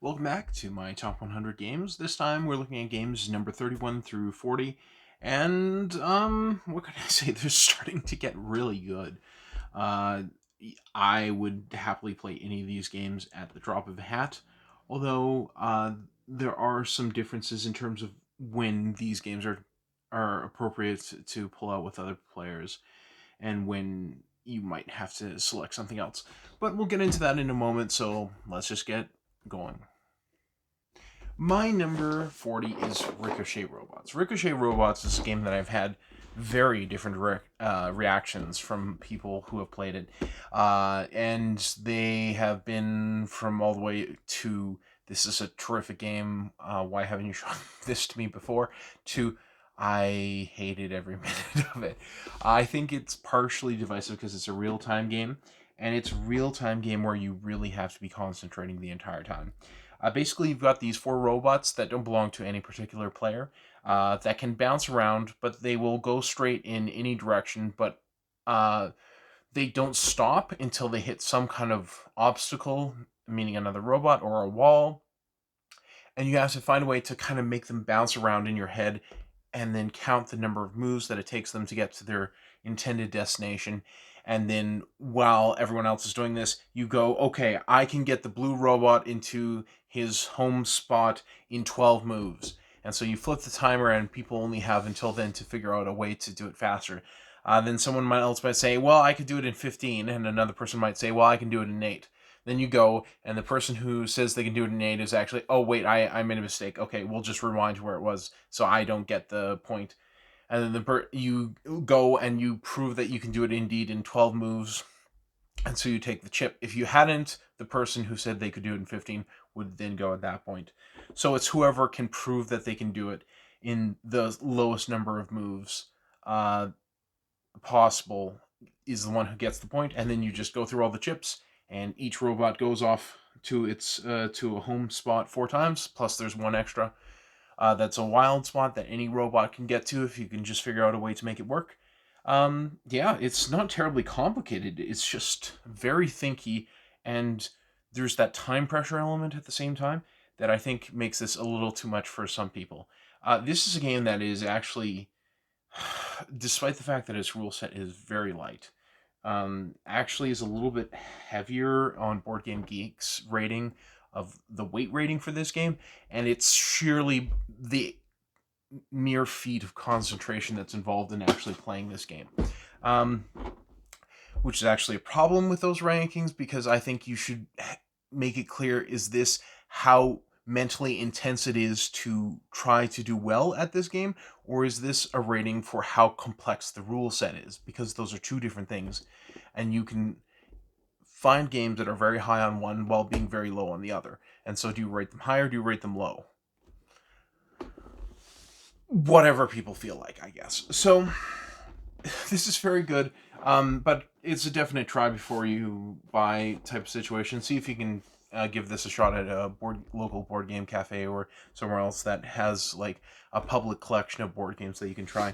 Welcome back to my top 100 games. This time we're looking at games number 31 through 40, and what can I say? They're starting to get really good. Uh, I would happily play any of these games at the drop of a hat, although there are some differences in terms of when these games are appropriate to pull out with other players, and when you might have to select something else. But we'll get into that in a moment. So let's just get going. My number 40 is Ricochet Robots. Ricochet Robots is a game that I've had very different reactions from people who have played it. And they have been from all the way to this is a terrific game. Why haven't you shown this to me before? To I hated every minute of it. I think it's partially divisive because it's a real time game, and it's a real time game where you really have to be concentrating the entire time. Basically, you've got these four robots that don't belong to any particular player that can bounce around, but they will go straight in any direction, but uh, they don't stop until they hit some kind of obstacle, meaning another robot or a wall. And you have to find a way to kind of make them bounce around in your head and then count the number of moves that it takes them to get to their intended destination. And then while everyone else is doing this, you go, okay, I can get the blue robot into his home spot in 12 moves. And so you flip the timer, and people only have until then to figure out a way to do it faster. Then someone else might say, well, I could do it in 15. And another person might say, well, I can do it in 8. Then you go, and the person who says they can do it in 8 is actually, oh, wait, I made a mistake. Okay, we'll just rewind to where it was so I don't get the point. And then you go and you prove that you can do it indeed in 12 moves, and so you take the chip. If you hadn't, the person who said they could do it in 15 would then go at that point. So it's whoever can prove that they can do it in the lowest number of moves possible is the one who gets the point, and then you just go through all the chips, and each robot goes off to its to a home spot 4 times. Plus, there's one extra that's a wild spot that any robot can get to if you can just figure out a way to make it work. Yeah, it's not terribly complicated. It's just very thinky, and there's that time pressure element at the same time that I think makes this a little too much for some people. This is a game that is actually, despite the fact that its rule set is very light, actually is a little bit heavier on Board Game Geek's rating of the weight rating for this game, and it's sheerly the mere feat of concentration that's involved in actually playing this game. Um, which is actually a problem with those rankings because I think you should make it clear, is this how mentally intense it is to try to do well at this game, or is this a rating for how complex the rule set is? Because those are two different things, and you can find games that are very high on one while being very low on the other. And so do you rate them high or do you rate them low? Whatever people feel like, I guess. So this is very good, but it's a definite try before you buy type of situation. See if you can give this a shot at a local board game cafe or somewhere else that has like a public collection of board games that you can try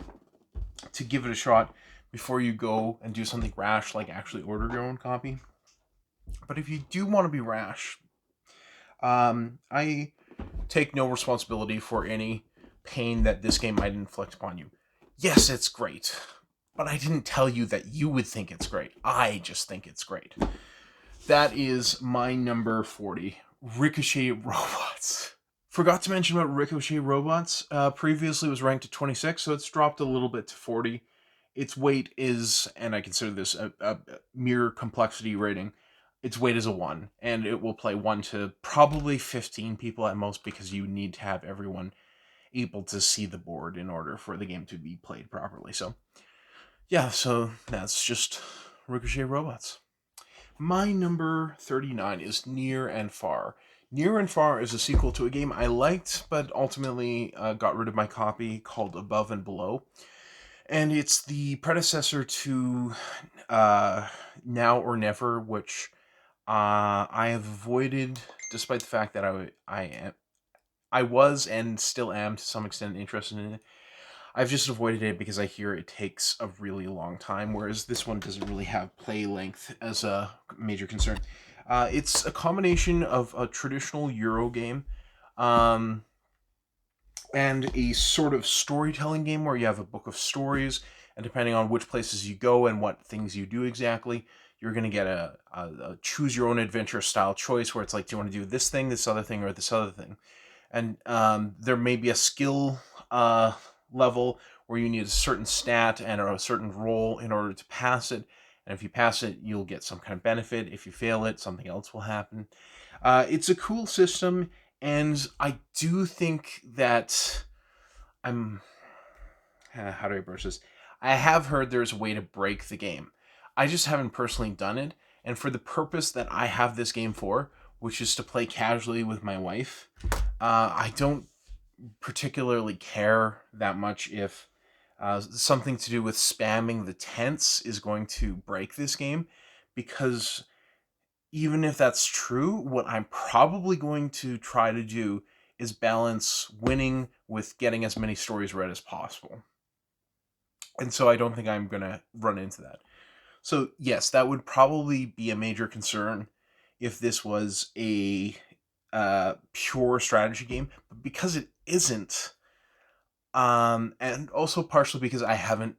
to give it a shot before you go and do something rash like actually order your own copy. But if you do want to be rash, I take no responsibility for any pain that this game might inflict upon you. Yes, it's great, but I didn't tell you that you would think it's great. I just think it's great. That is my number 40, Ricochet Robots. Forgot to mention about Ricochet Robots. Previously it was ranked at 26, so it's dropped a little bit to 40. Its weight is, and I consider this a mere complexity rating, its weight is a 1, and it will play 1 to probably 15 people at most because you need to have everyone able to see the board in order for the game to be played properly. So, yeah, so that's just Ricochet Robots. My number 39 is Near and Far. Near and Far is a sequel to a game I liked, but ultimately got rid of my copy, called Above and Below. And it's the predecessor to Now or Never, which I have avoided, despite the fact that I was and still am to some extent interested in it. I've just avoided it because I hear it takes a really long time, whereas this one doesn't really have play length as a major concern. It's a combination of a traditional Euro game, um, and a sort of storytelling game where you have a book of stories, and depending on which places you go and what things you do exactly, you're going to get a choose your own adventure style choice where it's like, do you want to do this thing, this other thing, or this other thing? And there may be a skill level where you need a certain stat and a certain role in order to pass it. And if you pass it, you'll get some kind of benefit. If you fail it, something else will happen. It's a cool system, and I do think that I'm. How do I brush this? I have heard there's a way to break the game. I just haven't personally done it, and for the purpose that I have this game for, which is to play casually with my wife, I don't particularly care that much if something to do with spamming the tense is going to break this game, because even if that's true, what I'm probably going to try to do is balance winning with getting as many stories read as possible. And so I don't think I'm going to run into that. So, yes, that would probably be a major concern if this was a pure strategy game. But because it isn't, and also partially because I haven't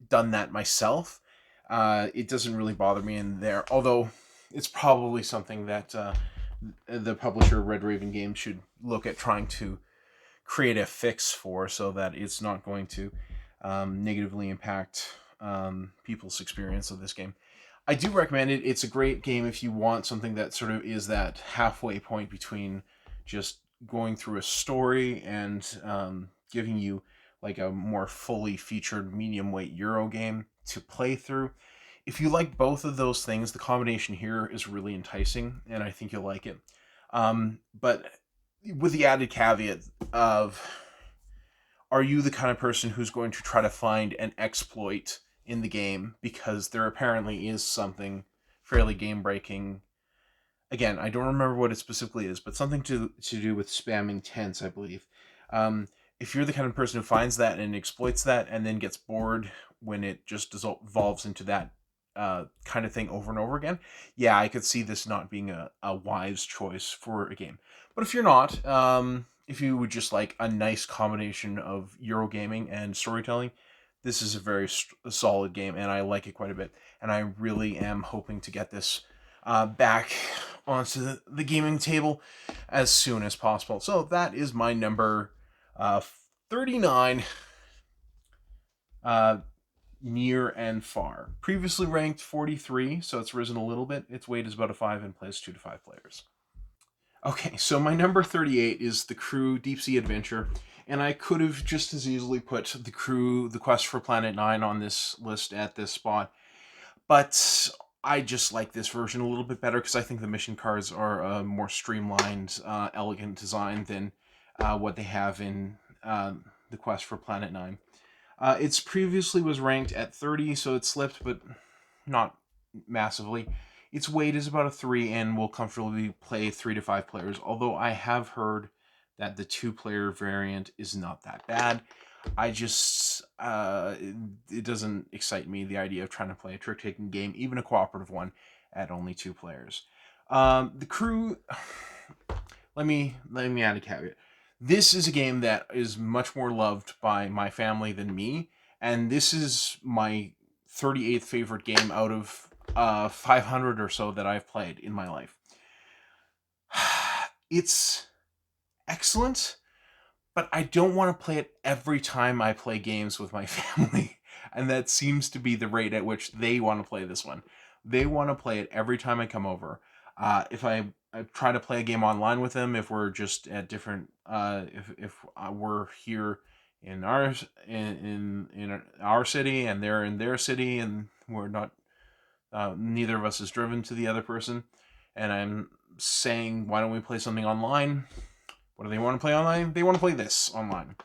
done that myself, it doesn't really bother me in there. Although it's probably something that the publisher Red Raven Games should look at trying to create a fix for, so that it's not going to negatively impact people's experience of this game. I do recommend it. It's a great game if you want something that sort of is that halfway point between just going through a story and giving you like a more fully featured medium weight Euro game to play through. If you like both of those things, the combination here is really enticing, and I think you'll like it. But with the added caveat of, are you the kind of person who's going to try to find an exploit in the game, because there apparently is something fairly game breaking. Again, I don't remember what it specifically is, but something to do with spamming tents, I believe. If you're the kind of person who finds that and exploits that and then gets bored when it just devolves into that kind of thing over and over again, yeah, I could see this not being a wise choice for a game. But if you're not, if you would just like a nice combination of Eurogaming and storytelling, this is a very solid game, and I like it quite a bit. And I really am hoping to get this back onto the gaming table as soon as possible. So that is my number 39, Near and Far. Previously ranked 43, so it's risen a little bit. Its weight is about a 5 and plays 2 to 5 players. Okay, so my number 38 is The Crew Deep Sea Adventure, and I could have just as easily put The Crew The Quest for Planet 9 on this list at this spot, but I just like this version a little bit better because I think the mission cards are a more streamlined, elegant design than what they have in The Quest for Planet 9. It's previously was ranked at 30, so it slipped, but not massively. Its weight is about a 3 and will comfortably play 3 to 5 players, although I have heard that the 2-player variant is not that bad. I just, it doesn't excite me, the idea of trying to play a trick-taking game, even a cooperative one, at only 2 players. The Crew, let me add a caveat. This is a game that is much more loved by my family than me, and this is my 38th favorite game out of 500 or so that I've played in my life. It's excellent, but I don't want to play it every time I play games with my family, and that seems to be the rate at which they want to play this one. They want to play it every time I come over. If I try to play a game online with them, if we're just at different, if we're here in our in our city and they're in their city and we're not, neither of us is driven to the other person, and I'm saying, why don't we play something online? What do they want to play online? They want to play this online.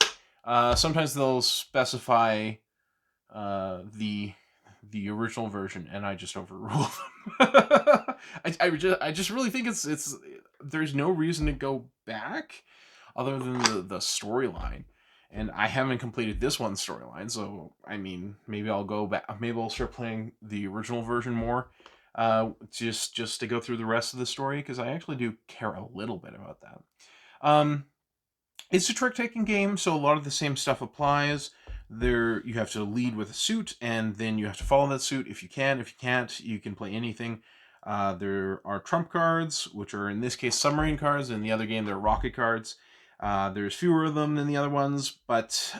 Sometimes they'll specify the original version, and I just overrule them. I just really think it's there's no reason to go back other than the storyline. And I haven't completed this one's storyline, so I mean, maybe I'll go back. Maybe I'll start playing the original version more. just to go through the rest of the story, because I actually do care a little bit about that. Um, it's a trick taking game, so a lot of the same stuff applies. There, you have to lead with a suit, and then you have to follow that suit if you can. If you can't, you can play anything. There are trump cards, which are in this case submarine cards. In the other game, they're rocket cards. There's fewer of them than the other ones, but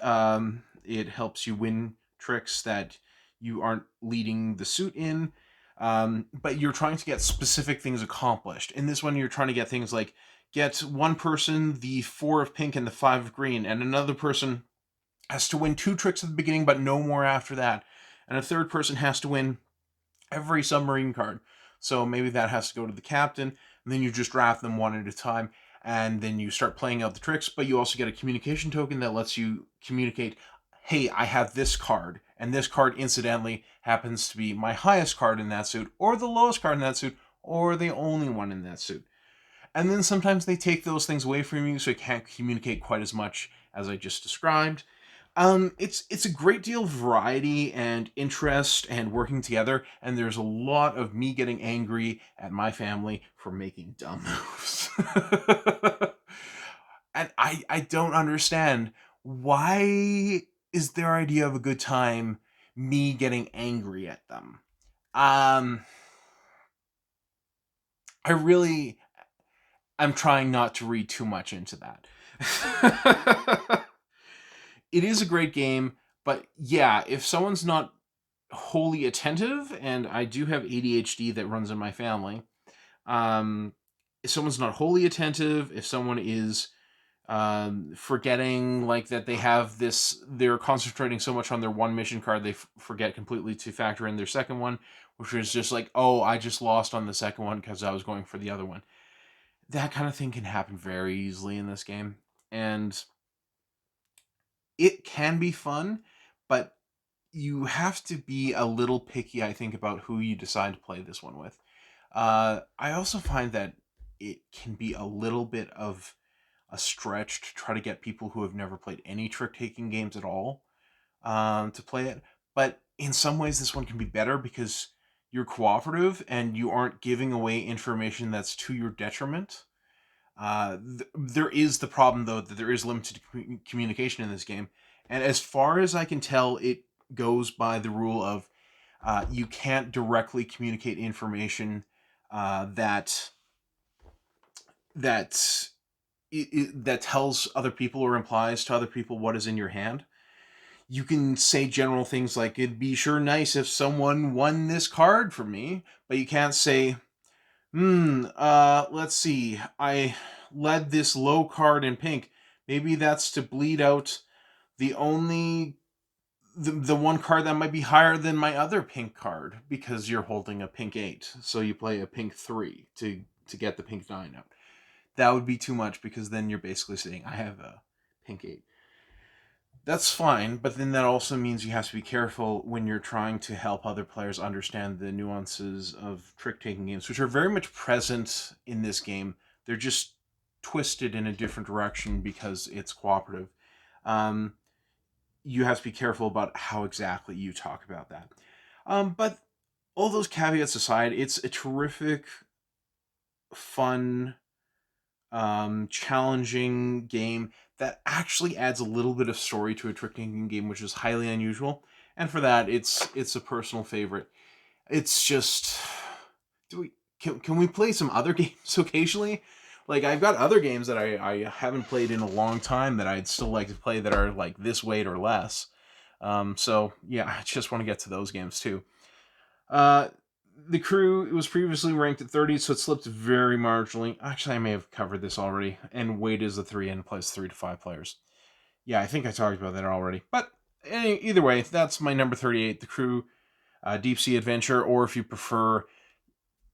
it helps you win tricks that you aren't leading the suit in. But you're trying to get specific things accomplished. In this one, you're trying to get things like get one person the 4 of pink and the 5 of green, and another person has to win 2 tricks at the beginning, but no more after that. And a third person has to win every submarine card. So maybe that has to go to the captain, and then you just draft them one at a time, and then you start playing out the tricks, but you also get a communication token that lets you communicate, hey, I have this card, and this card incidentally happens to be my highest card in that suit, or the lowest card in that suit, or the only one in that suit. And then sometimes they take those things away from you, so you can't communicate quite as much as I just described. It's a great deal of variety and interest and working together, and there's a lot of me getting angry at my family for making dumb moves. And I don't understand, why is their idea of a good time me getting angry at them? Um, I really I'm trying not to read too much into that. It is a great game, but yeah, if someone's not wholly attentive, and I do have ADHD that runs in my family, um, if someone's not wholly attentive, if someone is forgetting like that they have this, they're concentrating so much on their one mission card, they forget completely to factor in their second one, which is just like, oh, I just lost on the second one because I was going for the other one. That kind of thing can happen very easily in this game. And it can be fun, but you have to be a little picky, I think, about who you decide to play this one with. I also find that it can be a little bit of a stretch to try to get people who have never played any trick taking games at all to play it. But in some ways, this one can be better because you're cooperative and you aren't giving away information that's to your detriment. There is the problem, though, that there is limited communication in this game. And as far as I can tell, it goes by the rule of you can't directly communicate information that that that tells other people or implies to other people what is in your hand. You can say general things like, it'd be sure nice if someone won this card for me, but you can't say, let's see, I led this low card in pink. Maybe that's to bleed out the only the one card that might be higher than my other pink card because you're holding a pink 8. So you play a pink 3 to get the pink 9 out. That would be too much because then you're basically saying I have a pink 8. That's fine, but then that also means you have to be careful when you're trying to help other players understand the nuances of trick taking games, which are very much present in this game. They're just twisted in a different direction because it's cooperative. Um, you have to be careful about how exactly you talk about that. But all those caveats aside, it's a terrific, fun, challenging game that actually adds a little bit of story to a trick taking game, which is highly unusual. And for that, it's a personal favorite. It's just, can we play some other games occasionally? Like, I've got other games that I haven't played in a long time that I'd still like to play that are like this weight or less. So yeah, I just want to get to those games too. Uh, the crew was previously ranked at 30, so it slipped very marginally. Actually, I may have covered this already. And weight is a 3 and plays 3 to 5 players. Yeah, I think I talked about that already. But either way, that's my number 38, the crew Deep Sea Adventure, or if you prefer,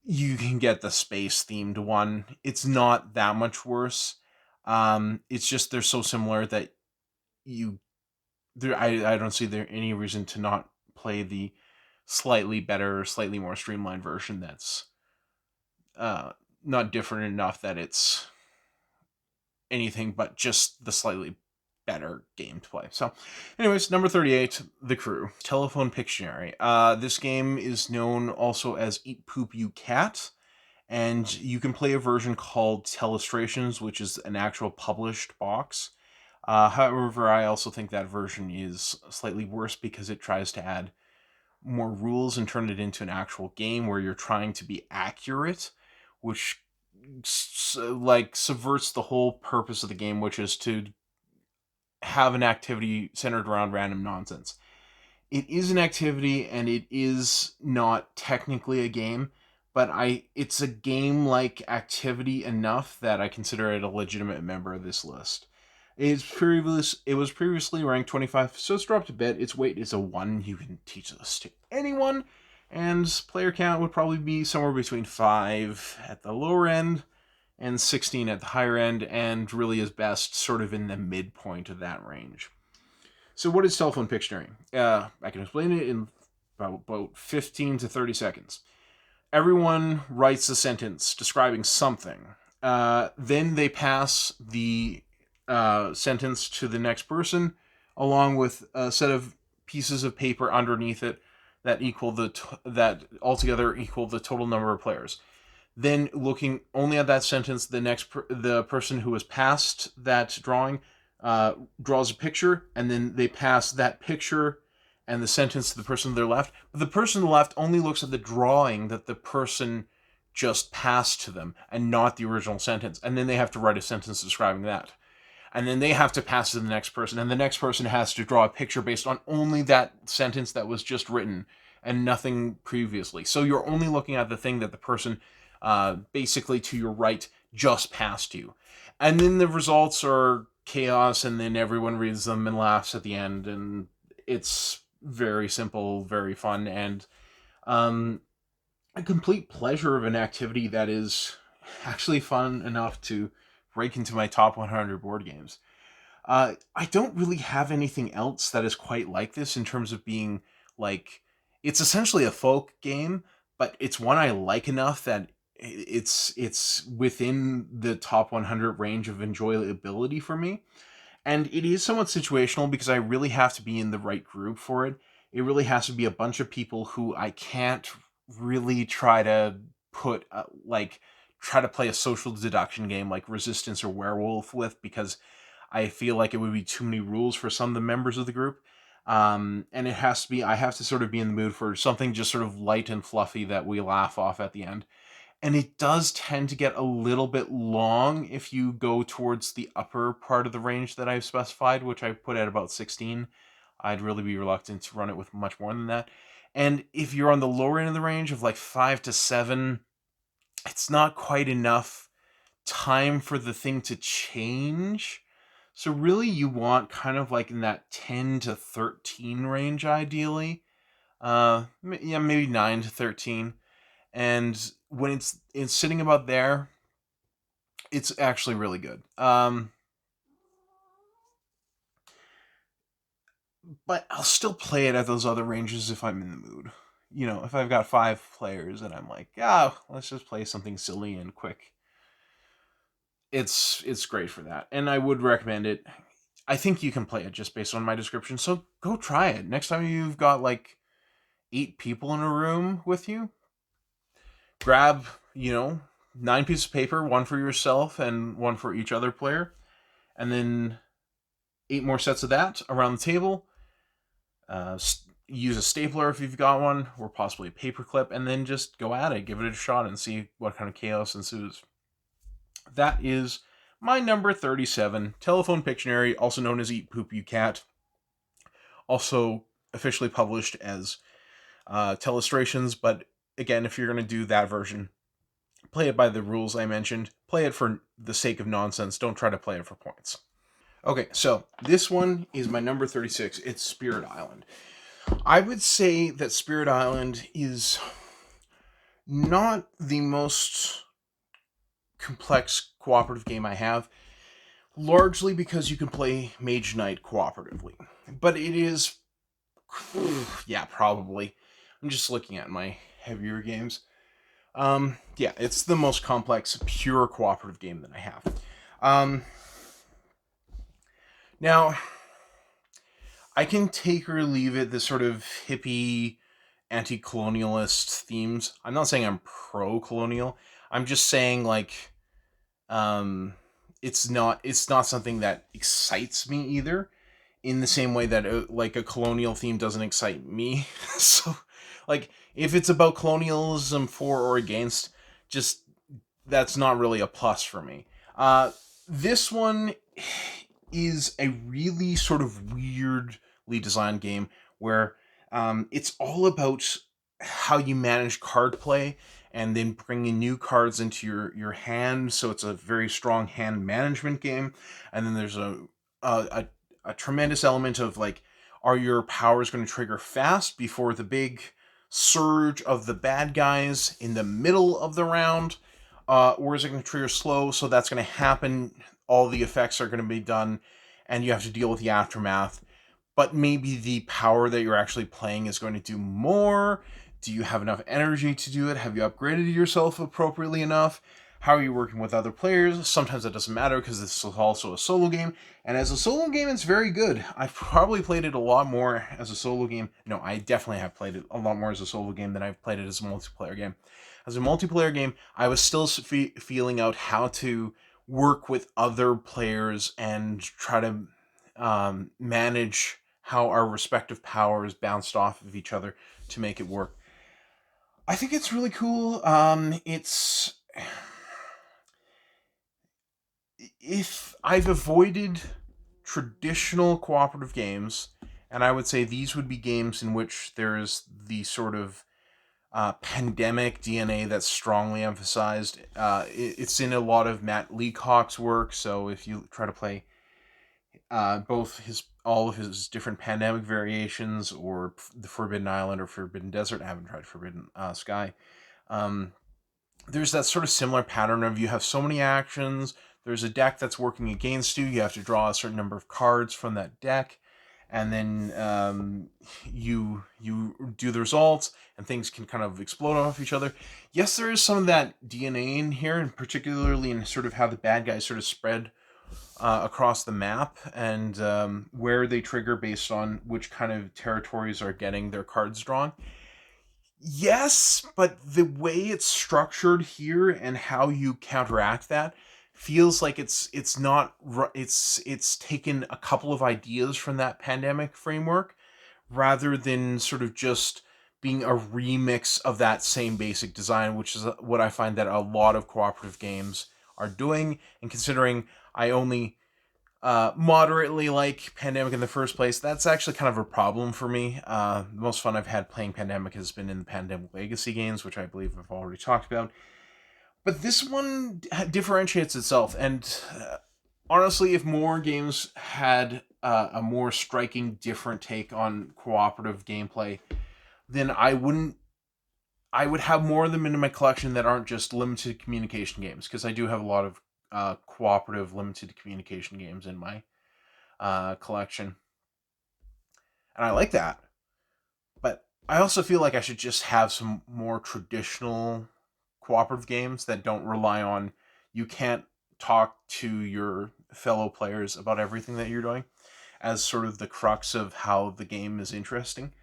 you can get the space themed one. It's not that much worse. It's just they're so similar that you there I don't see there any reason to not play the slightly better, slightly more streamlined version that's uh, not different enough that it's anything but just the slightly better game to play. So, anyways, number 38, The Crew. Telephone Pictionary. This game is known also as Eat Poop You Cat, and you can play a version called Telestrations, which is an actual published box. However, I also think that version is slightly worse because it tries to add more rules and turn it into an actual game where you're trying to be accurate, which like subverts the whole purpose of the game, which is to have an activity centered around random nonsense. It is an activity and it is not technically a game, but it's a game-like activity enough that I consider it a legitimate member of this list. It was previously ranked 25, so it's dropped a bit. Its weight is a 1. You can teach this to anyone, and player count would probably be somewhere between 5 at the lower end and 16 at the higher end, and really is best sort of in the midpoint of that range. So what is telephone Pictionary? I can explain it in about 15 to 30 seconds. Everyone writes a sentence describing something. Then they pass the sentence to the next person, along with a set of pieces of paper underneath it that that altogether equal the total number of players. Then, looking only at that sentence, the person who has passed that drawing draws a picture, and then they pass that picture and the sentence to the person to their left. But the person to the left only looks at the drawing that the person just passed to them, and not the original sentence. And then they have to write a sentence describing that. And then they have to pass to the next person, and the next person has to draw a picture based on only that sentence that was just written and nothing previously. So you're only looking at the thing that the person basically to your right just passed you. And then the results are chaos, and then everyone reads them and laughs at the end, and it's very simple, very fun, and a complete pleasure of an activity that is actually fun enough to break into my top 100 board games. I don't really have anything else that is quite like this in terms of being like, it's essentially a folk game, but it's one I like enough that it's within the top 100 range of enjoyability for me. And it is somewhat situational because I really have to be in the right group for it. It really has to be a bunch of people who I can't really try to put try to play a social deduction game like Resistance or Werewolf with, because I feel like it would be too many rules for some of the members of the group. And it has to be, I have to sort of be in the mood for something just sort of light and fluffy that we laugh off at the end. And it does tend to get a little bit long if you go towards the upper part of the range that I've specified, which I put at about 16. I'd really be reluctant to run it with much more than that. And if you're on the lower end of the range of like 5 to 7, it's not quite enough time for the thing to change. So really you want kind of like in that 10 to 13 range ideally. Yeah, maybe 9 to 13. And when it's sitting about there, it's actually really good. But I'll still play it at those other ranges if I'm in the mood. You know, if I've got 5 players and I'm like, let's just play something silly and quick. It's great for that, and I would recommend it. I think you can play it just based on my description, so go try it. Next time you've got like 8 people in a room with you, grab, 9 pieces of paper, 1 for yourself and 1 for each other player, and then 8 more sets of that around the table. Use a stapler if you've got one, or possibly a paper clip, and then just go at it, give it a shot, and see what kind of chaos ensues. That is my number 37, Telephone Pictionary, also known as Eat Poop You Cat. Also officially published as Telestrations, but again, if you're going to do that version, play it by the rules I mentioned. Play it for the sake of nonsense. Don't try to play it for points. Okay, so this one is my number 36. It's Spirit Island. I would say that Spirit Island is not the most complex cooperative game I have, largely because you can play Mage Knight cooperatively. But it is, yeah, probably. I'm just looking at my heavier games. Yeah, it's the most complex, pure cooperative game that I have. Now, I can take or leave it, this sort of hippie, anti-colonialist themes. I'm not saying I'm pro-colonial. I'm just saying, like, um, it's not something that excites me either. In the same way that like a colonial theme doesn't excite me. So, like, if it's about colonialism for or against, just that's not really a plus for me. This one is a really sort of weirdly designed game where it's all about how you manage card play and then bringing new cards into your hand. So it's a very strong hand management game. And then there's a, a tremendous element of, like, are your powers going to trigger fast before the big surge of the bad guys in the middle of the round? Or is it going to trigger slow? So that's going to happen. All the effects are going to be done, and you have to deal with the aftermath. But maybe the power that you're actually playing is going to do more. Do you have enough energy to do it? Have you upgraded yourself appropriately enough? How are you working with other players? Sometimes it doesn't matter because this is also a solo game. And as a solo game, it's very good. I've probably played it a lot more as a solo game. No, I definitely have played it a lot more as a solo game than I've played it as a multiplayer game. As a multiplayer game, I was still feeling out how to work with other players and try to manage how our respective powers bounced off of each other to make it work. I think it's really cool. It's if I've avoided traditional cooperative games, and I would say these would be games in which there's the sort of pandemic DNA that's strongly emphasized. It's in a lot of Matt Leacock's work. So if you try to play both all of his different pandemic variations, or the Forbidden Island or Forbidden Desert, I haven't tried Forbidden Sky. Um, there's that sort of similar pattern of, you have so many actions. There's a deck that's working against you. You have to draw a certain number of cards from that deck, and then you do the results, and things can kind of explode off each other. Yes, there is some of that DNA in here, and particularly in sort of how the bad guys sort of spread across the map, and where they trigger based on which kind of territories are getting their cards drawn. Yes, but the way it's structured here and how you counteract that feels like it's not it's taken a couple of ideas from that pandemic framework, rather than sort of just being a remix of that same basic design, which is what I find that a lot of cooperative games are doing. And considering I only moderately like Pandemic in the first place, that's actually kind of a problem for me. The most fun I've had playing Pandemic has been in the Pandemic Legacy games, which I believe I've already talked about. But this one differentiates itself, and honestly, if more games had a more striking, different take on cooperative gameplay, then I would have more of them in my collection that aren't just limited communication games, because I do have a lot of cooperative limited communication games in my collection, and I like that. But I also feel like I should just have some more traditional cooperative games that don't rely on, you can't talk to your fellow players about everything that you're doing, as sort of the crux of how the game is interesting.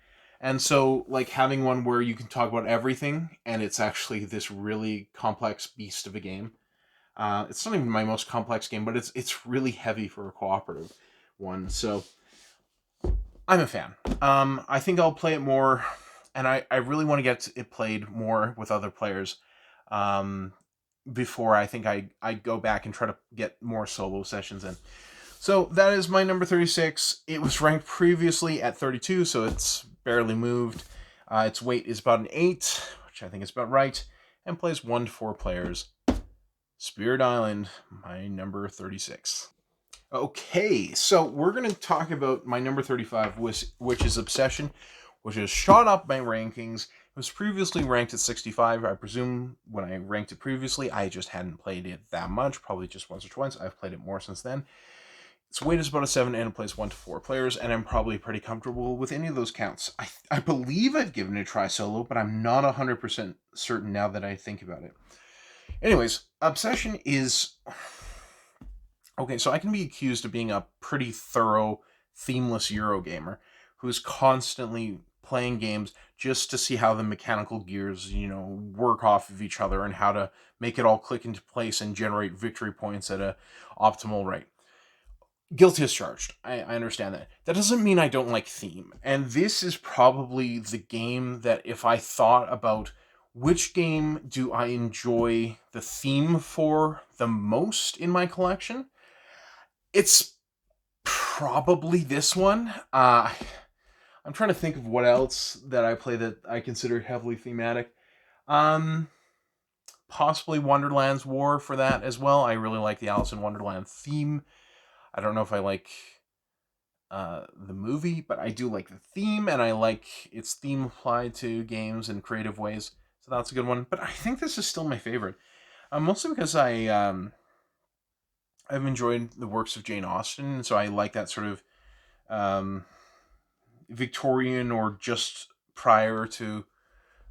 And so, like, having one where you can talk about everything and it's actually this really complex beast of a game. It's not even my most complex game, but it's really heavy for a cooperative one. So I'm a fan. I think I'll play it more, and I really want to get it played more with other players. Um, Before I think I go back and try to get more solo sessions in. So that is my number 36. It was ranked previously at 32, so it's barely moved. Its weight is about an 8, which I think is about right, and plays 1 to 4 players. Spirit Island, my number 36. Okay, so we're going to talk about my number 35, which is Obsession, which has shot up my rankings. It was previously ranked at 65. I presume when I ranked it previously, I just hadn't played it that much, probably just once or twice. I've played it more since then. Its weight is about a 7, and it plays 1 to 4 players, and I'm probably pretty comfortable with any of those counts. I believe I've given it a try solo, but I'm not 100% certain now that I think about it. Anyways, Obsession is Okay, so I can be accused of being a pretty thorough, themeless Eurogamer who's constantly playing games just to see how the mechanical gears, work off of each other and how to make it all click into place and generate victory points at a optimal rate. Guilty as charged. I understand that. That doesn't mean I don't like theme. And this is probably the game that if I thought about which game do I enjoy the theme for the most in my collection, it's probably this one. I'm trying to think of what else that I play that I consider heavily thematic. Um, Possibly Wonderland's War for that as well. I really like the Alice in Wonderland theme. I don't know if I like the movie, but I do like the theme, and I like its theme applied to games in creative ways. So that's a good one. But I think this is still my favorite, mostly because I've enjoyed the works of Jane Austen, so I like that sort of um, Victorian or just prior to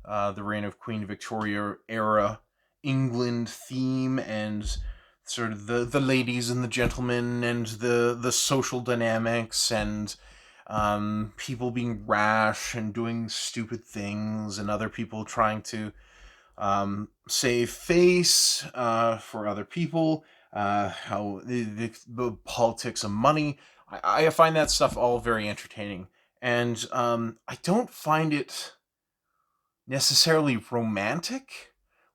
the reign of Queen Victoria era England theme, and sort of the ladies and the gentlemen and the social dynamics, and people being rash and doing stupid things, and other people trying to save face for other people, how the politics of money. I find that stuff all very entertaining. And I don't find it necessarily romantic.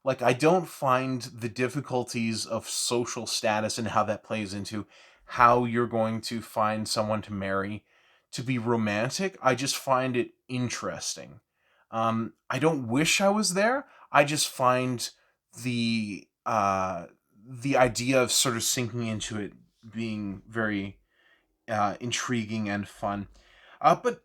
Like, I don't find the difficulties of social status and how that plays into how you're going to find someone to marry to be romantic. I just find it interesting. I don't wish I was there. I just find the idea of sort of sinking into it being very intriguing and fun. But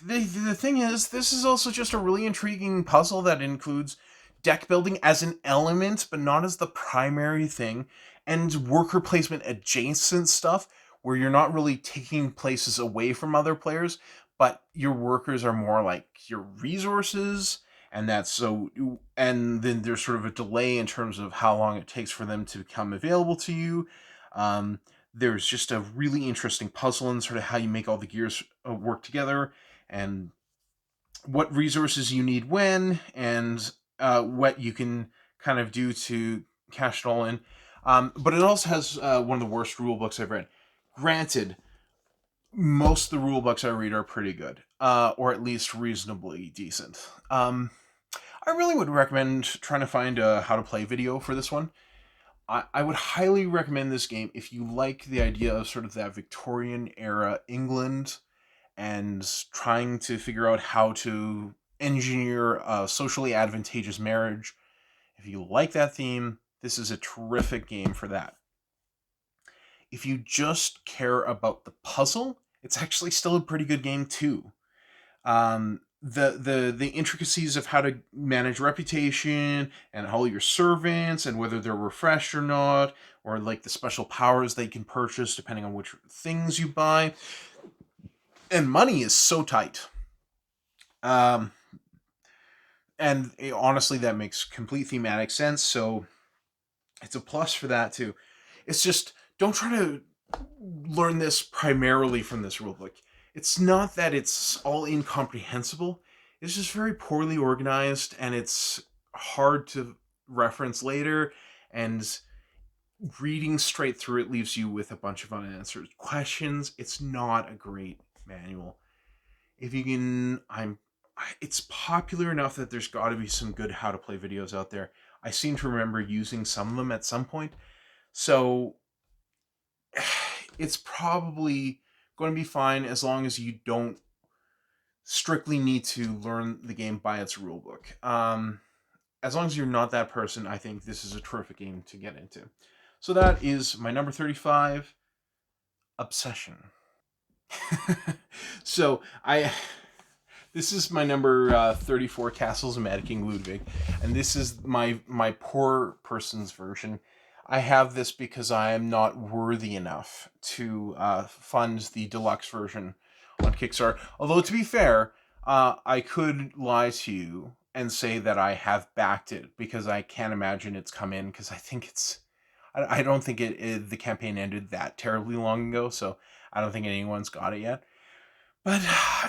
the thing is, this is also just a really intriguing puzzle that includes deck building as an element, but not as the primary thing, and worker placement adjacent stuff where you're not really taking places away from other players, but your workers are more like your resources, and that's so. And then there's sort of a delay in terms of how long it takes for them to become available to you. There's just a really interesting puzzle in sort of how you make all the gears work together, and what resources you need when, and what you can kind of do to cash it all in. But it also has one of the worst rule books I've read. Granted, most of the rule books I read are pretty good, or at least reasonably decent. I really would recommend trying to find a how to play video for this one. I would highly recommend this game if you like the idea of sort of that Victorian era England and trying to figure out how to engineer a socially advantageous marriage. If you like that theme, this is a terrific game for that. If you just care about the puzzle, it's actually still a pretty good game too. The intricacies of how to manage reputation and all your servants and whether they're refreshed or not, or like the special powers they can purchase depending on which things you buy, and money is so tight. Um, and honestly, that makes complete thematic sense. So it's a plus for that too. It's just don't try to learn this primarily from this rulebook. It's not that it's all incomprehensible. It's just very poorly organized, and it's hard to reference later, and reading straight through it leaves you with a bunch of unanswered questions. It's not a great manual. If you can, it's popular enough that there's got to be some good how to play videos out there. I seem to remember using some of them at some point. So it's probably going to be fine as long as you don't strictly need to learn the game by its rulebook. As long as you're not that person, I think this is a terrific game to get into. So that is my number 35, Obsession. So I this is my number 34, Castles of Mad King Ludwig, and this is my poor person's version. I have this because I am not worthy enough to fund the deluxe version on Kickstarter. Although, to be fair, I could lie to you and say that I have backed it because I can't imagine it's come in, because I don't think the campaign ended that terribly long ago, so I don't think anyone's got it yet. But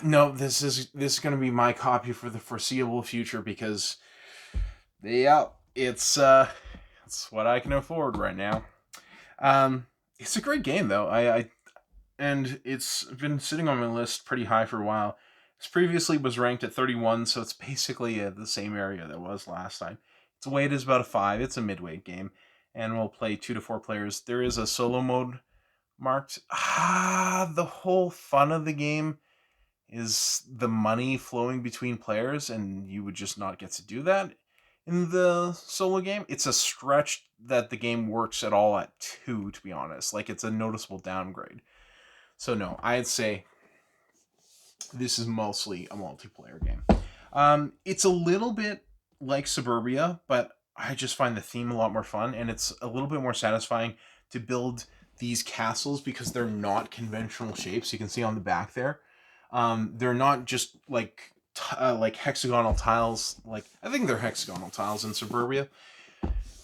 no, this is going to be my copy for the foreseeable future because yeah, it's what I can afford right now. It's a great game though. I and it's been sitting on my list pretty high for a while. This previously was ranked at 31, so it's basically the same area that was last time. Its weight is about a 5. It's a midweight game, and we'll play 2 to 4 players. There is a solo mode marked. The whole fun of the game is the money flowing between players, and you would just not get to do that in the solo game. It's a stretch that the game works at all at 2, to be honest. Like, it's a noticeable downgrade. So no, I'd say this is mostly a multiplayer game. It's a little bit like Suburbia, but I just find the theme a lot more fun, and it's a little bit more satisfying to build these castles because they're not conventional shapes. You can see on the back there, they're not just like hexagonal tiles. Like, I think they're hexagonal tiles in Suburbia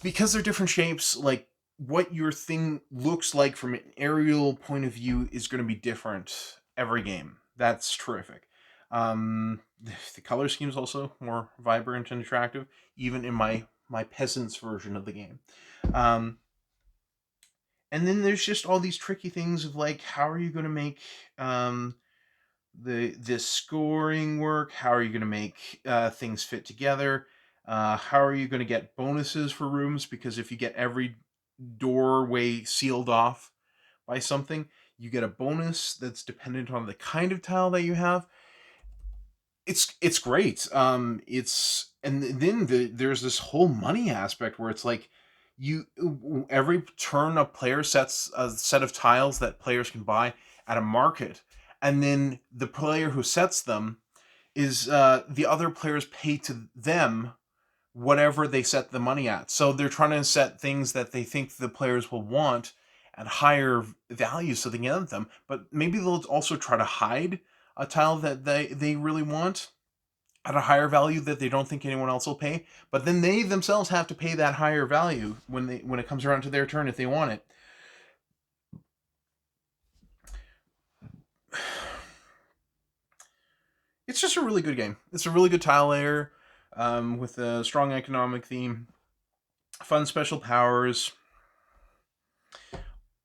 because they're different shapes. Like, what your thing looks like from an aerial point of view is going to be different every game. That's terrific. The color scheme is also more vibrant and attractive, even in my peasants version of the game. Um, and then there's just all these tricky things of like, how are you going to make the scoring work? How are you going to make things fit together? How are you going to get bonuses for rooms? Because if you get every doorway sealed off by something, you get a bonus that's dependent on the kind of tile that you have. It's great. It's and then there's this whole money aspect where it's like you every turn a player sets a set of tiles that players can buy at a market, and then the player who sets them is the other players pay to them whatever they set the money at. So they're trying to set things that they think the players will want at higher values so they can get them. But maybe they'll also try to hide a tile that they really want at a higher value that they don't think anyone else will pay. But then they themselves have to pay that higher value when it comes around to their turn if they want it. It's just a really good game. It's a really good tile layer with a strong economic theme, fun special powers.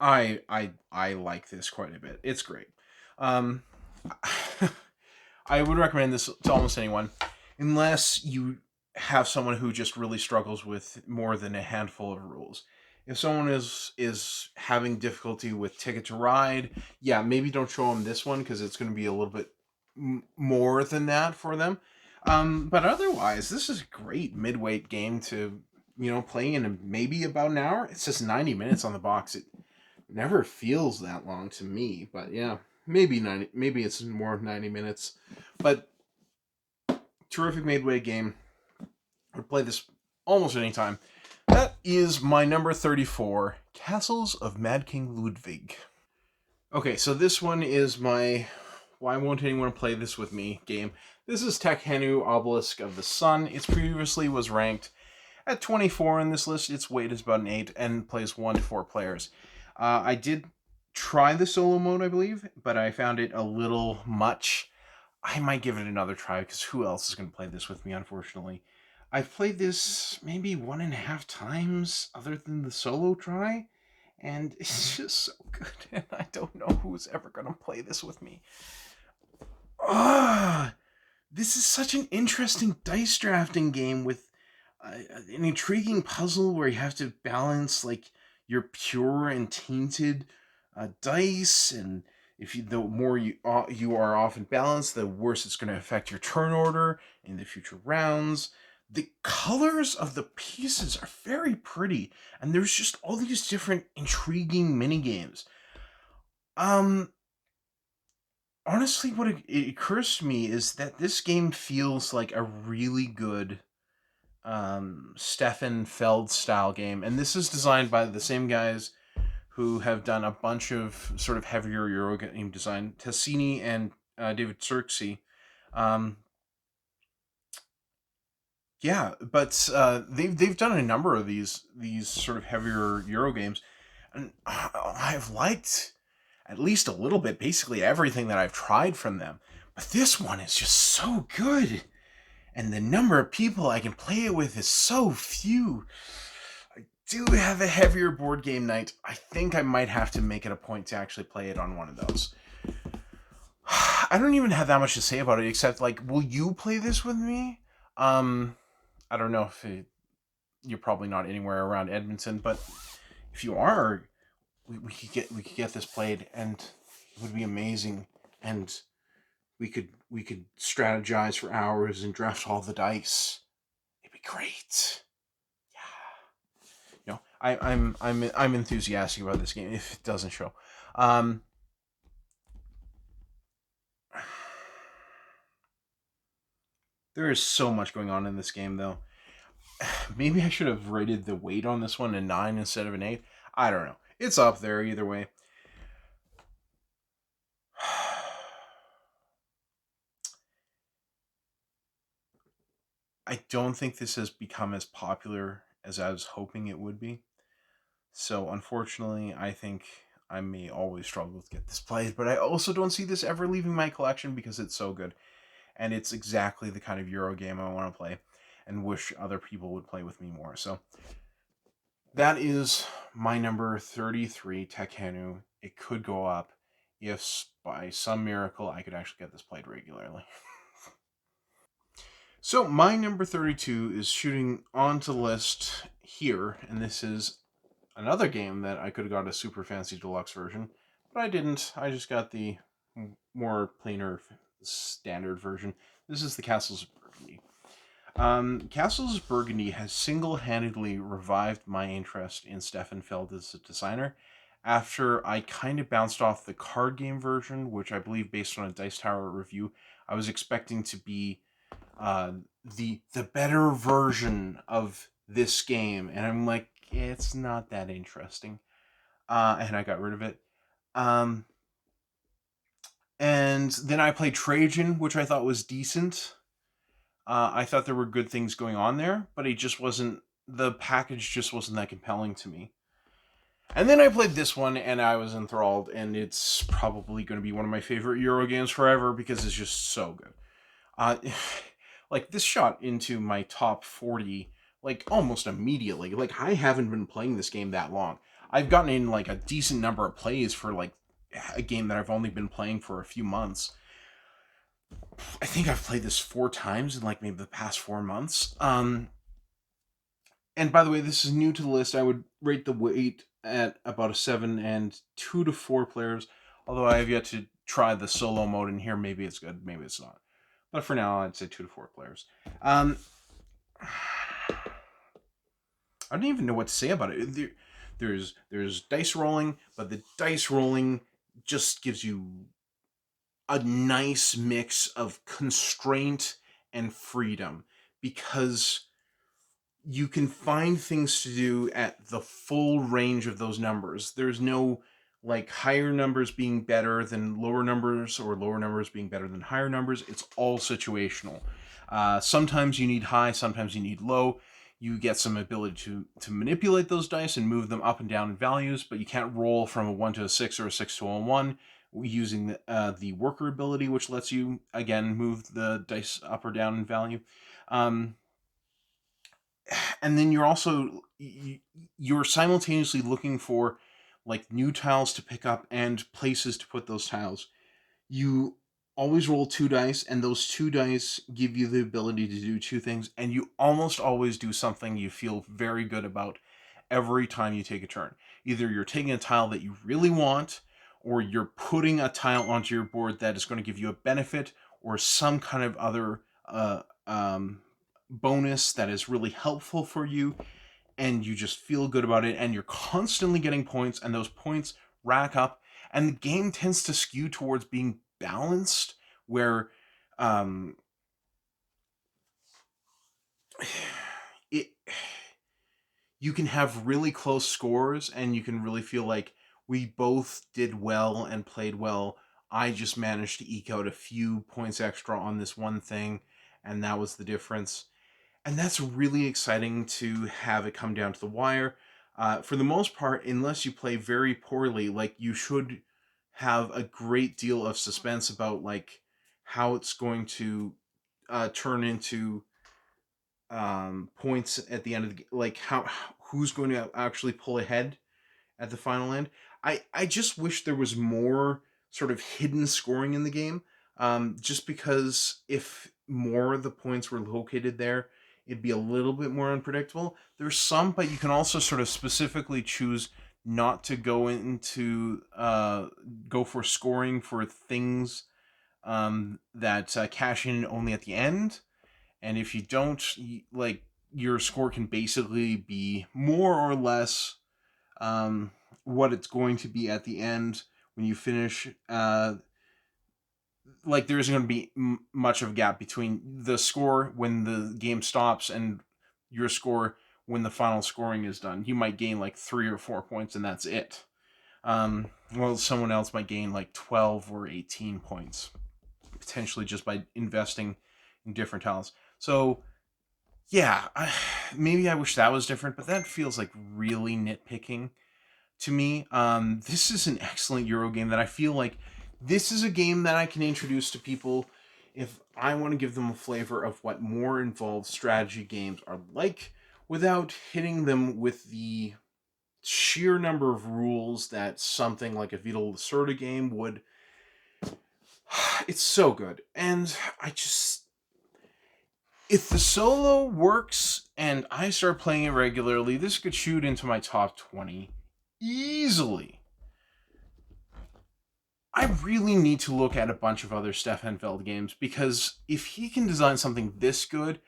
I like this quite a bit. It's great. Um, I would recommend this to almost anyone, unless you have someone who just really struggles with more than a handful of rules. If someone is having difficulty with Ticket to Ride, yeah, maybe don't show them this one because it's going to be a little bit more than that for them. But otherwise, this is a great midweight game to play in maybe about an hour. It says 90 minutes on the box. It never feels that long to me, but yeah, maybe 90. Maybe it's more of 90 minutes, but terrific midway game. I would play this almost any time. That is my number 34, Castles of Mad King Ludwig. Okay, so this one is my Why Won't Anyone Play This With Me game. This is Tekhenu Obelisk of the Sun. It previously was ranked at 24 in this list. Its weight is about an 8 and plays 1 to 4 players. I did try the solo mode, I believe, but I found it a little much. I might give it another try because who else is going to play this with me, unfortunately. I've played this maybe 1.5 times other than the solo try, and it's just so good, and I don't know who's ever going to play this with me. This is such an interesting dice drafting game with an intriguing puzzle where you have to balance like your pure and tainted dice, and the more you are often balanced, the worse it's going to affect your turn order in the future rounds. The colors of the pieces are very pretty, and there's just all these different intriguing mini games. Honestly, what it occurs to me is that this game feels like a really good Stefan Feld style game, and this is designed by the same guys who have done a bunch of sort of heavier Euro game design, Tassini and David Xerxes. Yeah, but they've done a number of these sort of heavier Euro games, and I've liked at least a little bit, basically everything that I've tried from them. But this one is just so good, and the number of people I can play it with is so few. I do have a heavier board game night. I think I might have to make it a point to actually play it on one of those. I don't even have that much to say about it, except like, will you play this with me? Um, I don't know if you're probably not anywhere around Edmonton, but if you are, we could get this played, and it would be amazing. And we could strategize for hours and draft all the dice. It'd be great. I'm enthusiastic about this game. If it doesn't show, um, there is so much going on in this game, though. Maybe I should have rated the weight on this one a 9 instead of an 8. I don't know. It's up there either way. I don't think this has become as popular as I was hoping it would be. So unfortunately, I think I may always struggle to get this played, but I also don't see this ever leaving my collection because it's so good. And it's exactly the kind of Euro game I want to play and wish other people would play with me more. So that is my number 33, Tekhenu. It could go up if by some miracle I could actually get this played regularly. So my number 32 is shooting onto the list here, and this is another game that I could have got a super fancy deluxe version, but I didn't. I just got the more plainer standard version. This is the Castles of Burgundy. Castles of Burgundy has single-handedly revived my interest in Stefan Feld as a designer after I kind of bounced off the card game version, which I believe, based on a Dice Tower review, I was expecting to be uh, the better version of this game, and I'm like, it's not that interesting, and I got rid of it. Um, and then I played Trajan, which I thought was decent. I thought there were good things going on there, but it just wasn't. The package just wasn't that compelling to me. And then I played this one, and I was enthralled, and it's probably going to be one of my favorite Euro games forever because it's just so good. Uh, like this shot into my top 40 like almost immediately. Like I haven't been playing this game that long. I've gotten in like a decent number of plays for like a game that I've only been playing for a few months. I think I've played this 4 times in like maybe the past 4 months. And by the way, this is new to the list. I would rate the weight at about a 7 and 2 to 4 players. Although I have yet to try the solo mode in here. Maybe it's good, maybe it's not. But for now, I'd say 2 to 4 players. I don't even know what to say about it. There's dice rolling, but the dice rolling just gives you a nice mix of constraint and freedom because you can find things to do at the full range of those numbers. There's no like higher numbers being better than lower numbers or lower numbers being better than higher numbers. It's all situational. Sometimes you need high, sometimes you need low. You get some ability to manipulate those dice and move them up and down in values, but you can't roll from a 1 to a 6 or a 6 to a 1 using the worker ability, which lets you, again, move the dice up or down in value. Um, and then you're simultaneously looking for like new tiles to pick up and places to put those tiles. You always roll 2 dice, and those 2 dice give you the ability to do 2 things, and you almost always do something you feel very good about every time you take a turn. Either you're taking a tile that you really want, or you're putting a tile onto your board that is going to give you a benefit or some kind of other bonus that is really helpful for you, and you just feel good about it, and you're constantly getting points, and those points rack up, and the game tends to skew towards being balanced, where um, it you can have really close scores, and you can really feel like we both did well and played well. I just managed to eke out a few points extra on this one thing, and that was the difference. and that's really exciting to have it come down to the wire. For the most part, unless you play very poorly, like you should have a great deal of suspense about like how it's going to turn into points at the end of the like how who's going to actually pull ahead at the final end. I just wish there was more sort of hidden scoring in the game. Just because if more of the points were located there, it'd be a little bit more unpredictable. There's some, but you can also sort of specifically choose not to go into go for scoring for things that cash in only at the end. And if you don't, like your score can basically be more or less what it's going to be at the end when you finish. Like there isn't going to be much of a gap between the score when the game stops and your score when the final scoring is done. You might gain like 3 or 4 points and that's it. Well, someone else might gain like 12 or 18 points potentially just by investing in different tiles. So yeah, maybe I wish that was different, but that feels like really nitpicking to me. This is an excellent Euro game that I feel like this is a game that I can introduce to people if I want to give them a flavor of what more involved strategy games are like without hitting them with the sheer number of rules that something like a Vital Lacerda game would. It's so good. And I just. If the solo works and I start playing it regularly, this could shoot into my top 20 easily. I really need to look at a bunch of other Stefan Feld games because if he can design something this good,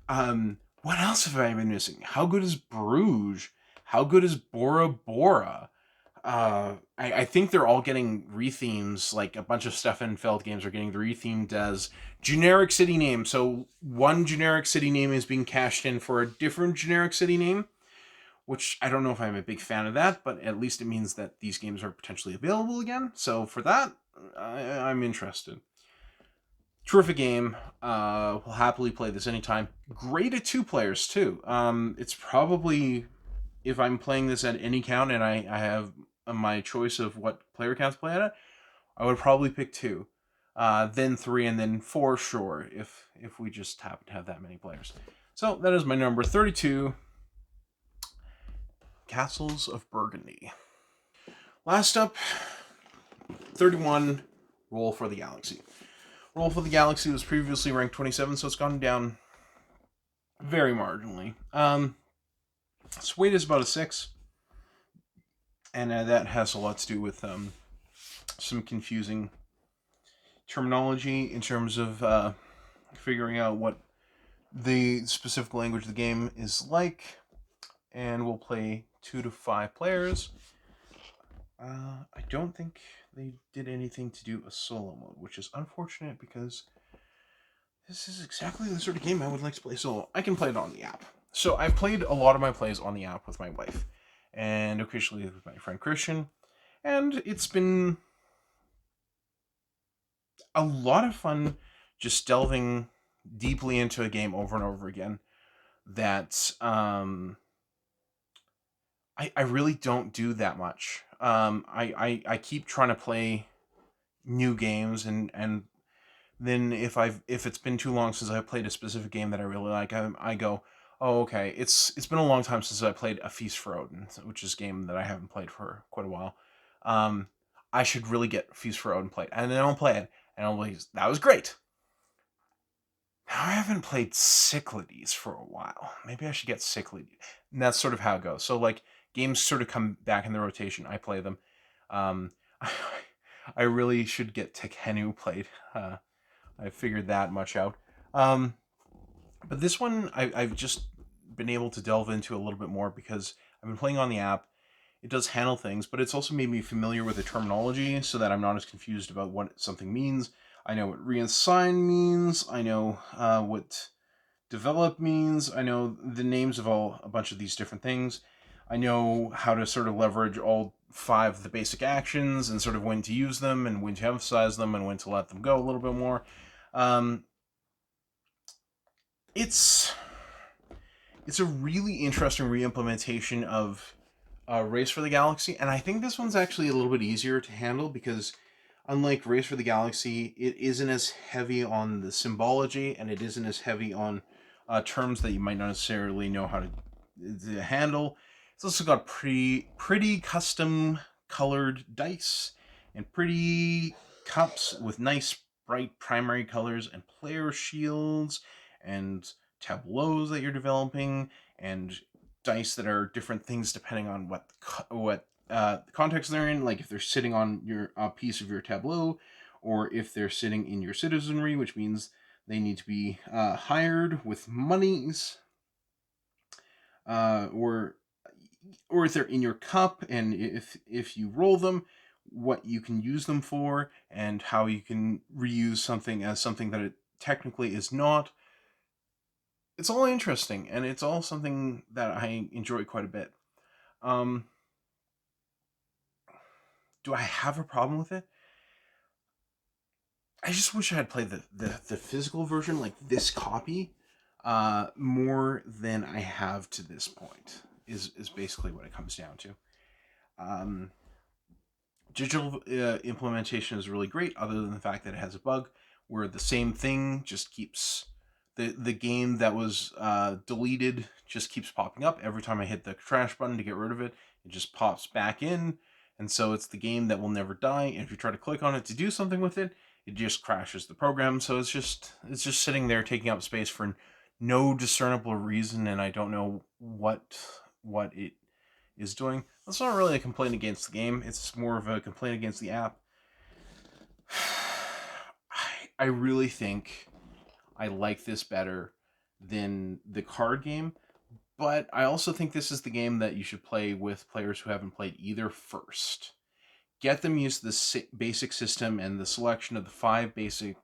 what else have I been missing? How good is Bruges? How good is Bora Bora? I think they're all getting rethemes. Like a bunch of Stefan Feld games are getting rethemed as generic city names. So one generic city name is being cashed in for a different generic city name, which I don't know if I'm a big fan of that, but at least it means that these games are potentially available again. So for that, I'm interested. Terrific game. We'll happily play this anytime. Great at 2 players too. It's probably if I'm playing this at any count and I have my choice of what player counts play at it, I would probably pick 2, then 3, and then 4. Sure, if we just happen to have that many players. So that is my number 32. Castles of Burgundy. Last up, 31. Roll for the Galaxy. Roll for the Galaxy was previously ranked 27, so it's gone down very marginally. Its weight is about a 6, and that has a lot to do with some confusing terminology in terms of figuring out what the specific language of the game is like. And we'll play 2 to 5 players. I don't think they did anything to do a solo mode, which is unfortunate because this is exactly the sort of game I would like to play solo. I can play it on the app. So I've played a lot of my plays on the app with my wife, and occasionally with my friend Christian, and it's been a lot of fun just delving deeply into a game over and over again that I really don't do that much. I keep trying to play new games and then if it's been too long since I played a specific game that I really like, I go, oh okay, it's been a long time since I played A Feast for Odin, which is a game that I haven't played for quite a while. Um, I should really get Feast for Odin played, and then I'll play it, and I'll be that was great. Now I haven't played Cyclades for a while. Maybe I should get Cyclades. And that's sort of how it goes. So like games sort of come back in the rotation. I play them. Um, I really should get Tekhenu played. I figured that much out. Um, but this one I've just been able to delve into a little bit more because I've been playing on the app. It does handle things, but it's also made me familiar with the terminology so that I'm not as confused about what something means. I know what reassign means. I know what develop means. I know the names of a bunch of these different things. I know how to sort of leverage all 5 of the basic actions and sort of when to use them and when to emphasize them and when to let them go a little bit more. It's It's a really interesting re-implementation of Race for the Galaxy, and I think this one's actually a little bit easier to handle because, unlike Race for the Galaxy, it isn't as heavy on the symbology and it isn't as heavy on terms that you might not necessarily know how to handle. It's also got pretty custom colored dice and pretty cups with nice bright primary colors and player shields and tableaus that you're developing and dice that are different things depending on what context they're in. Like if they're sitting on your piece of your tableau, or if they're sitting in your citizenry, which means they need to be hired with monies, or if they're in your cup, and if you roll them, what you can use them for, and how you can reuse something as something that it technically is not. It's all interesting, and it's all something that I enjoy quite a bit. Um, do I have a problem with it? I just wish I had played the physical version, like this copy, more than I have to this point. Is basically what it comes down to. Um, Digital implementation is really great, other than the fact that it has a bug where the same thing just keeps the game that was deleted just keeps popping up every time I hit the trash button to get rid of it. It just pops back in, and so it's the game that will never die. And if you try to click on it to do something with it, it just crashes the program. So it's just sitting there taking up space for no discernible reason, and I don't know what it is doing. That's not really a complaint against the game. It's more of a complaint against the app. I really think I like this better than the card game, but I also think this is the game that you should play with players who haven't played either first. Get them used to the basic system and the selection of the 5 basic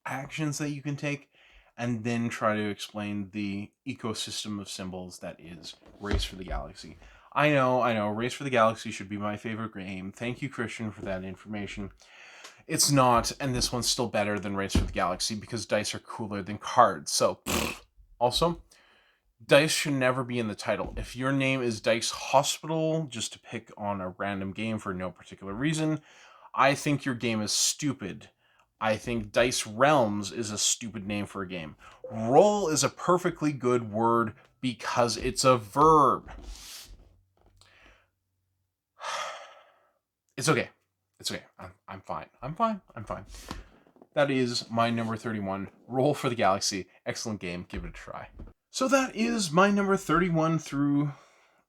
actions that you can take, and then try to explain the ecosystem of symbols that is Race for the Galaxy. I know, Race for the Galaxy should be my favorite game. Thank you, Christian, for that information. It's not, and this one's still better than Race for the Galaxy because dice are cooler than cards. So, also, dice should never be in the title. If your name is Dice Hospital, just to pick on a random game for no particular reason, I think your game is stupid. I think Dice Realms is a stupid name for a game. Roll is a perfectly good word because it's a verb. It's okay. It's okay. I'm fine. I'm fine. I'm fine. That is my number 31. Roll for the Galaxy. Excellent game. Give it a try. So that is my number 31 through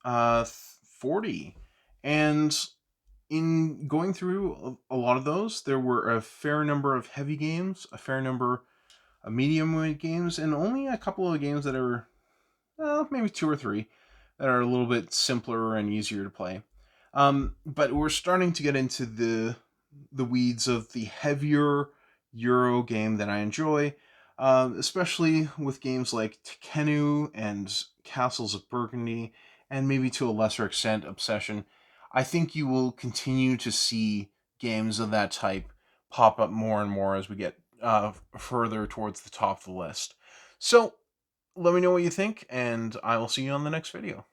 40. And in going through a lot of those, there were a fair number of heavy games, a fair number of medium weight games, and only a couple of games that are, maybe 2 or 3, that are a little bit simpler and easier to play. But we're starting to get into the weeds of the heavier Euro game that I enjoy, especially with games like Tekkenu and Castles of Burgundy, and maybe to a lesser extent Obsession. I think you will continue to see games of that type pop up more and more as we get further towards the top of the list. So let me know what you think, and I will see you on the next video.